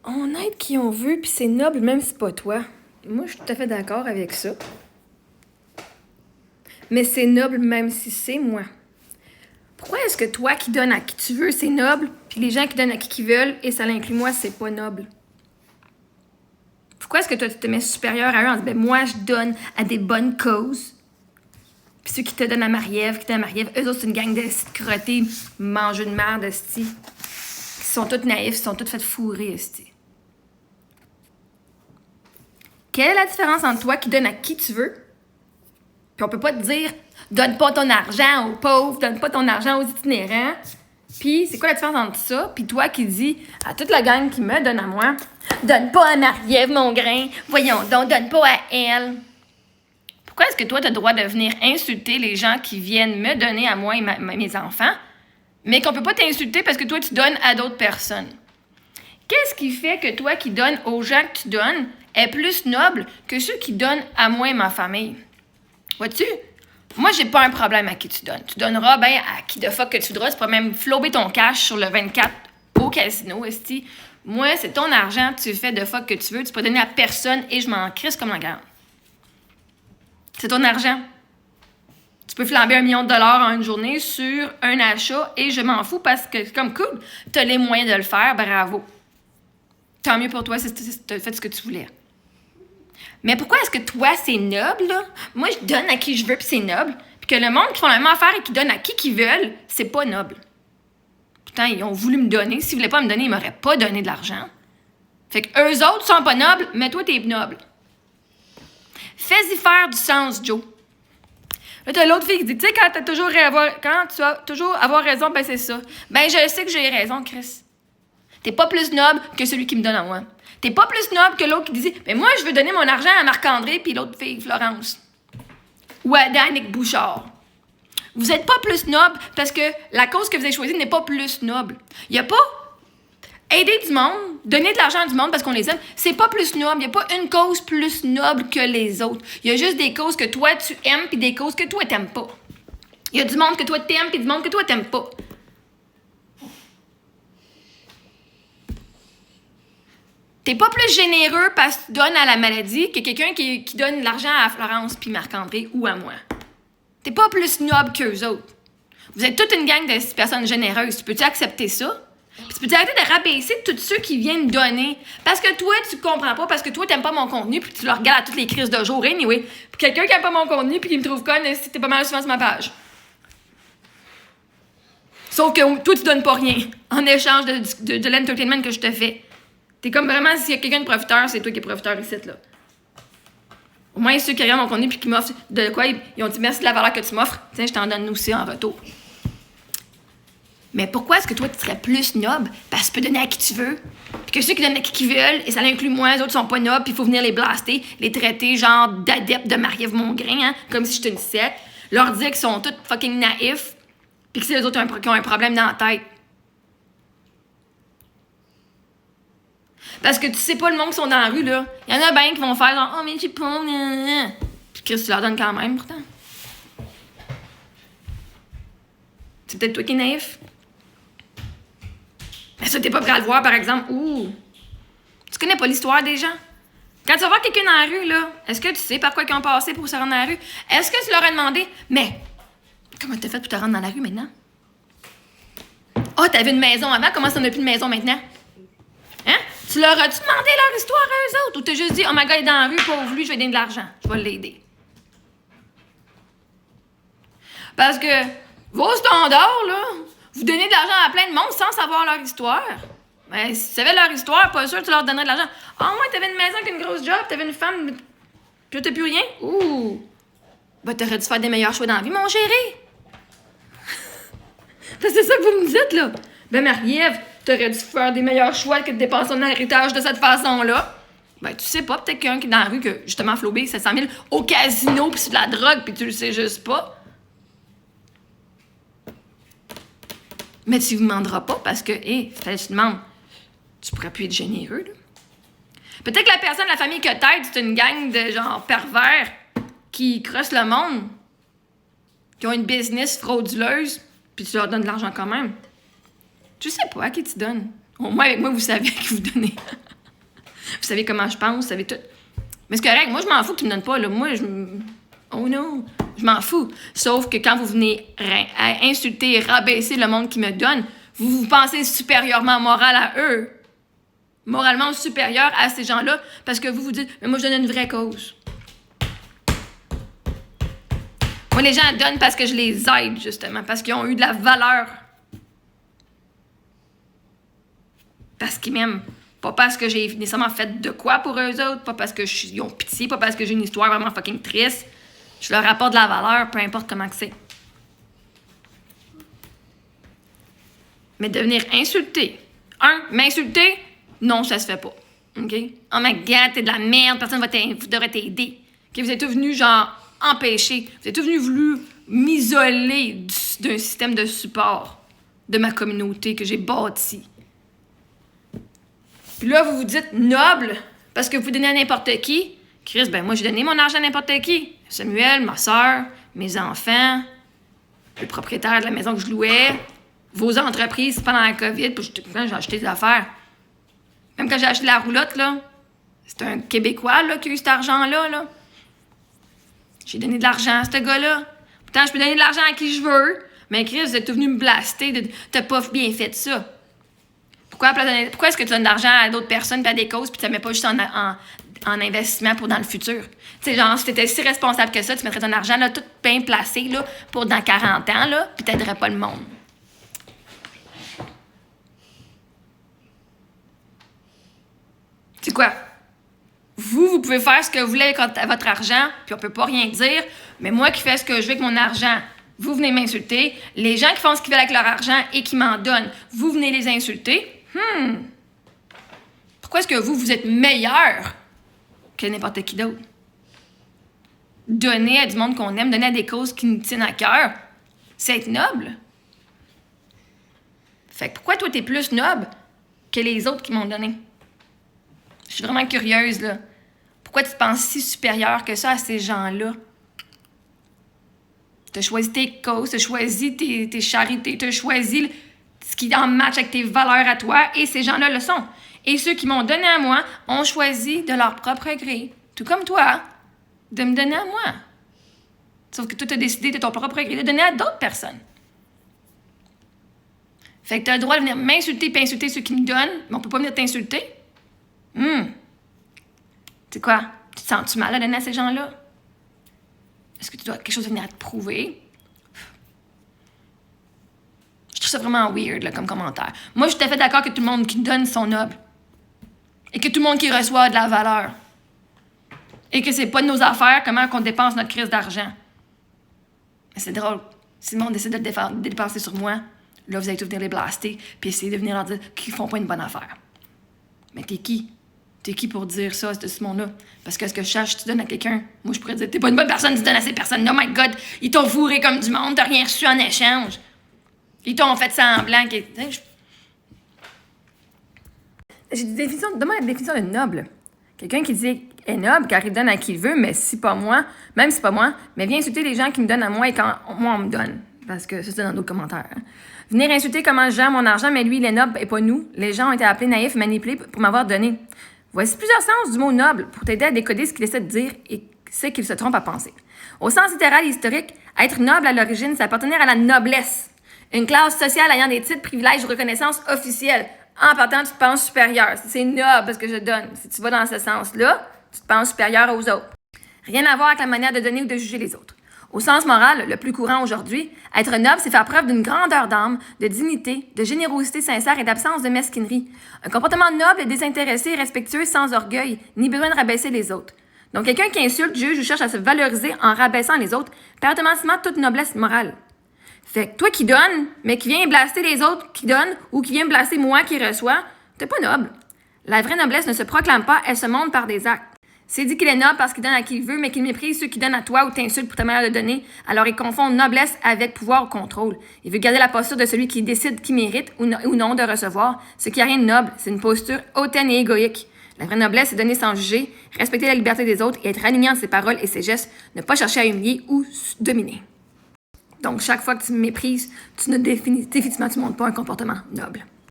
On aide qui on veut, puis c'est noble même si c'est pas toi. Moi, je suis tout à fait d'accord avec ça. Mais c'est noble même si c'est moi. Pourquoi est-ce que toi qui donnes à qui tu veux, c'est noble, puis les gens qui donnent à qui ils veulent, et ça l'inclut moi, c'est pas noble? Pourquoi est-ce que toi, tu te mets supérieur à eux en disant, ben moi, je donne à des bonnes causes, puis ceux qui te donnent à Marie-Ève, eux autres, c'est une gang de crottés, mangeux de merde, esti, qui sont tous naïfs, qui sont tous fait fourrer, esti. Quelle est la différence entre toi qui donne à qui tu veux, puis on peut pas te dire, donne pas ton argent aux pauvres, donne pas ton argent aux itinérants. Puis, c'est quoi la différence entre ça? Puis toi qui dis à toute la gang qui me donne à moi, donne pas à Marie-Ève mon grain, voyons donc, donne pas à elle. Pourquoi est-ce que toi, tu as le droit de venir insulter les gens qui viennent me donner à moi et mes enfants, mais qu'on peut pas t'insulter parce que toi, tu donnes à d'autres personnes? Qu'est-ce qui fait que toi qui donnes aux gens que tu donnes est plus noble que ceux qui donnent à moi et ma famille? Vois-tu? Moi, j'ai pas un problème à qui tu donnes. Tu donneras ben à qui de fuck que tu voudras. Tu pourras même flober ton cash sur le 24 au casino, esti. Moi, c'est ton argent, tu fais de fuck que tu veux. Tu peux donner à personne et je m'en crisse comme la garde. C'est ton argent. Tu peux flamber $1 million en une journée sur un achat et je m'en fous parce que, comme cool, t'as les moyens de le faire, bravo. Tant mieux pour toi si t'as fait ce que tu voulais. Mais pourquoi est-ce que toi, c'est noble, là? Moi, je donne à qui je veux, puis c'est noble. Puis que le monde qui font la même affaire et qui donne à qui veulent, c'est pas noble. Pourtant, ils ont voulu me donner. S'ils voulaient pas me donner, ils m'auraient pas donné de l'argent. Fait que eux autres sont pas nobles, mais toi, t'es noble. Fais-y faire du sens, Joe. Là, t'as l'autre fille qui dit, tu sais, quand tu vas toujours avoir raison, ben c'est ça. Ben, je sais que j'ai raison, Chris. T'es pas plus noble que celui qui me donne à moi. T'es pas plus noble que l'autre qui disait « Mais moi, je veux donner mon argent à Marc-André puis l'autre fille, Florence. » Ou à Danick Bouchard. Vous êtes pas plus noble parce que la cause que vous avez choisie n'est pas plus noble. Il y a pas aider du monde, donner de l'argent à du monde parce qu'on les aime, c'est pas plus noble. Il y a pas une cause plus noble que les autres. Il y a juste des causes que toi, tu aimes puis des causes que toi, t'aimes pas. Il y a du monde que toi, t'aimes puis du monde que toi, t'aimes pas. T'es pas plus généreux parce que tu donnes à la maladie que quelqu'un qui donne de l'argent à Florence puis Marc-André ou à moi. T'es pas plus noble qu'eux autres. Vous êtes toute une gang de personnes généreuses. Tu peux-tu accepter ça? Puis tu peux-tu arrêter de rabaisser tous ceux qui viennent donner? Parce que toi, tu comprends pas, parce que toi, t'aimes pas mon contenu puis tu le regardes à toutes les crises de jour. Anyway, puis quelqu'un qui aime pas mon contenu puis qui me trouve conne, si t'es pas mal souvent sur ma page. Sauf que toi, tu donnes pas rien en échange de l'entertainment que je te fais. T'es comme vraiment, s'il y a quelqu'un de profiteur, c'est toi qui es profiteur ici, là. Au moins, ceux qui regardent mon contenu puis qui m'offrent de quoi, ils ont dit merci de la valeur que tu m'offres. Tiens, je t'en donne aussi en retour. Mais pourquoi est-ce que toi, tu serais plus noble? Parce que tu peux donner à qui tu veux. Puis que ceux qui donnent à qui veulent, et ça l'inclut moins, les autres sont pas nobles, puis il faut venir les blaster, les traiter genre d'adeptes de Marie-Ève Mongrain, hein, comme si j'étais une secte. Leur dire qu'ils sont tous fucking naïfs, puis que c'est les autres qui ont un problème dans la tête. Parce que tu sais pas le monde qui sont dans la rue, là. Il y en a bien qui vont faire genre, oh, mais j'ai pas, puis Chris, tu leur donnes quand même, pourtant. C'est peut-être toi qui es naïf. Mais ça, t'es pas prêt à le voir, par exemple. Ouh. Tu connais pas l'histoire des gens? Quand tu vas voir quelqu'un dans la rue, là, est-ce que tu sais par quoi ils ont passé pour se rendre dans la rue? Est-ce que tu leur as demandé, mais comment t'as fait pour te rendre dans la rue maintenant? Ah, oh, t'avais une maison avant, comment ça n'a plus de maison maintenant? Hein? Tu leur as-tu demandé leur histoire à eux autres? Ou t'as juste dit, oh my god, il est dans la rue, pauvre lui, je vais donner de l'argent. Je vais l'aider. Parce que vos standards, là, vous donnez de l'argent à plein de monde sans savoir leur histoire. Mais si tu savais leur histoire, pas sûr que tu leur donnerais de l'argent. Ah, moi, t'avais une maison avec une grosse job, t'avais une femme, puis t'as plus rien? Ouh! Ben, t'aurais dû faire des meilleurs choix dans la vie, mon chéri! C'est ça que vous me dites, là. Ben, Marie-Ève, t'aurais dû faire des meilleurs choix que de dépenser ton héritage de cette façon-là. Ben, tu sais pas, peut-être quelqu'un qui est dans la rue que, justement, flobé 700 000 au casino, pis c'est de la drogue, pis tu le sais juste pas. Mais tu ne demanderas pas parce que, hé, tu demandes, tu pourrais plus être généreux, là. Peut-être que la personne de la famille que t'aides, c'est une gang de genre pervers qui crossent le monde, qui ont une business frauduleuse, puis tu leur donnes de l'argent quand même. Je sais pas à qui tu donnes. Au moins, avec moi, vous savez à qui vous donnez. Vous savez comment je pense, vous savez tout. Mais c'est correct, moi je m'en fous que tu me donnes pas, là. Moi, oh non, je m'en fous. Sauf que quand vous venez à insulter et rabaisser le monde qui me donne, vous pensez supérieurement moral à eux. Moralement supérieur à ces gens-là, parce que vous vous dites, mais moi je donne une vraie cause. Moi, les gens donnent parce que je les aide, justement, parce qu'ils ont eu de la valeur. Parce qu'ils m'aiment. Pas parce que j'ai nécessairement fait de quoi pour eux autres, pas parce qu'ils ont pitié, pas parce que j'ai une histoire vraiment fucking triste. Je leur apporte de la valeur, peu importe comment que c'est. Mais de venir insulter. M'insulter, non, ça se fait pas. OK? Oh my God, t'es de la merde, personne devrait t'aider. OK? Vous êtes tous venus, genre, empêcher. Vous êtes tous venus voulu m'isoler d'un système de support de ma communauté que j'ai bâti. Puis là, vous vous dites noble parce que vous donnez à n'importe qui. Chris, ben moi, j'ai donné mon argent à n'importe qui. Samuel, ma soeur, mes enfants, le propriétaire de la maison que je louais, vos entreprises pendant la COVID, puis quand j'ai acheté des affaires. Même quand j'ai acheté la roulotte, là, c'est un Québécois là, qui a eu cet argent-là. Là. J'ai donné de l'argent à ce gars-là. Pourtant, je peux donner de l'argent à qui je veux, mais Chris, vous êtes tout venu me blaster. T'as pas bien fait ça. Pourquoi est-ce que tu donnes de l'argent à d'autres personnes et à des causes puis tu ne mets pas juste en investissement pour dans le futur? Tu sais, genre, si tu étais si responsable que ça, tu mettrais ton argent là, tout bien placé là, pour dans 40 ans, là, puis tu n'aiderais pas le monde. C'est quoi? Vous pouvez faire ce que vous voulez avec votre argent, puis on peut pas rien dire, mais moi qui fais ce que je veux avec mon argent, vous venez m'insulter. Les gens qui font ce qu'ils veulent avec leur argent et qui m'en donnent, vous venez les insulter. Pourquoi est-ce que vous êtes meilleur que n'importe qui d'autre? Donner à du monde qu'on aime, donner à des causes qui nous tiennent à cœur, c'est être noble. Fait que pourquoi toi, t'es plus noble que les autres qui m'ont donné? Je suis vraiment curieuse, là. Pourquoi tu te penses si supérieur que ça à ces gens-là? T'as choisi tes causes, t'as choisi tes charités, t'as choisi ce qui en match avec tes valeurs à toi, et ces gens-là le sont. Et ceux qui m'ont donné à moi ont choisi de leur propre gré, tout comme toi, de me donner à moi. Sauf que toi, t'as décidé de ton propre gré de donner à d'autres personnes. Fait que t'as le droit de venir m'insulter et insulter ceux qui me donnent, mais on peut pas venir t'insulter. C'est quoi? Tu te sens-tu mal à donner à ces gens-là? Est-ce que tu dois quelque chose venir à te prouver? Je trouve ça vraiment weird là, comme commentaire. Moi, je suis tout à fait d'accord que tout le monde qui donne sont nobles. Et que tout le monde qui reçoit a de la valeur. Et que c'est pas de nos affaires comment on dépense notre crise d'argent. Mais c'est drôle. Si le monde décide de le dépenser sur moi, là, vous allez tous venir les blaster puis essayer de venir leur dire qu'ils font pas une bonne affaire. Mais t'es qui? T'es qui pour dire ça, ce monde-là? Parce que ce que je cherche, tu donnes à quelqu'un. Moi, je pourrais dire, t'es pas une bonne personne, tu donnes à ces personnes-là. Oh my God, ils t'ont fourré comme du monde, t'as rien reçu en échange. Ils t'ont fait semblant. J'ai des définitions, demande la définition de noble. Quelqu'un qui dit est noble car il donne à qui il veut, mais si pas moi, même si pas moi, mais vient insulter les gens qui me donnent à moi et quand moi on me donne. Parce que ça, c'est dans d'autres commentaires. Hein. Venir insulter comment je gère mon argent, mais lui, il est noble et pas nous. Les gens ont été appelés naïfs et manipulés pour m'avoir donné. Voici plusieurs sens du mot noble pour t'aider à décoder ce qu'il essaie de dire et ce qu'il se trompe à penser. Au sens littéral et historique, être noble à l'origine, c'est appartenir à la noblesse. Une classe sociale ayant des titres, privilèges ou reconnaissance officielle. En partant, tu te penses supérieur. C'est noble parce que je donne. Si tu vas dans ce sens-là, tu te penses supérieur aux autres. Rien à voir avec la manière de donner ou de juger les autres. Au sens moral, le plus courant aujourd'hui, être noble, c'est faire preuve d'une grandeur d'âme, de dignité, de générosité sincère et d'absence de mesquinerie. Un comportement noble, désintéressé et respectueux, sans orgueil, ni besoin de rabaisser les autres. Donc, quelqu'un qui insulte, juge ou cherche à se valoriser en rabaissant les autres perd automatiquement toute noblesse morale. Fait que toi qui donnes, mais qui viens blaster les autres qui donnent ou qui viens blaster moi qui reçois, t'es pas noble. La vraie noblesse ne se proclame pas, elle se montre par des actes. C'est dit qu'il est noble parce qu'il donne à qui il veut, mais qu'il méprise ceux qui donnent à toi ou t'insultent pour ta manière de donner, alors il confond noblesse avec pouvoir ou contrôle. Il veut garder la posture de celui qui décide qui mérite ou non de recevoir, ce qui n'a rien de noble, c'est une posture hautaine et égoïque. La vraie noblesse, c'est donner sans juger, respecter la liberté des autres et être aligné entre ses paroles et ses gestes, ne pas chercher à humilier ou dominer. Donc, chaque fois que tu me méprises, tu ne définitivement, tu montres pas un comportement noble.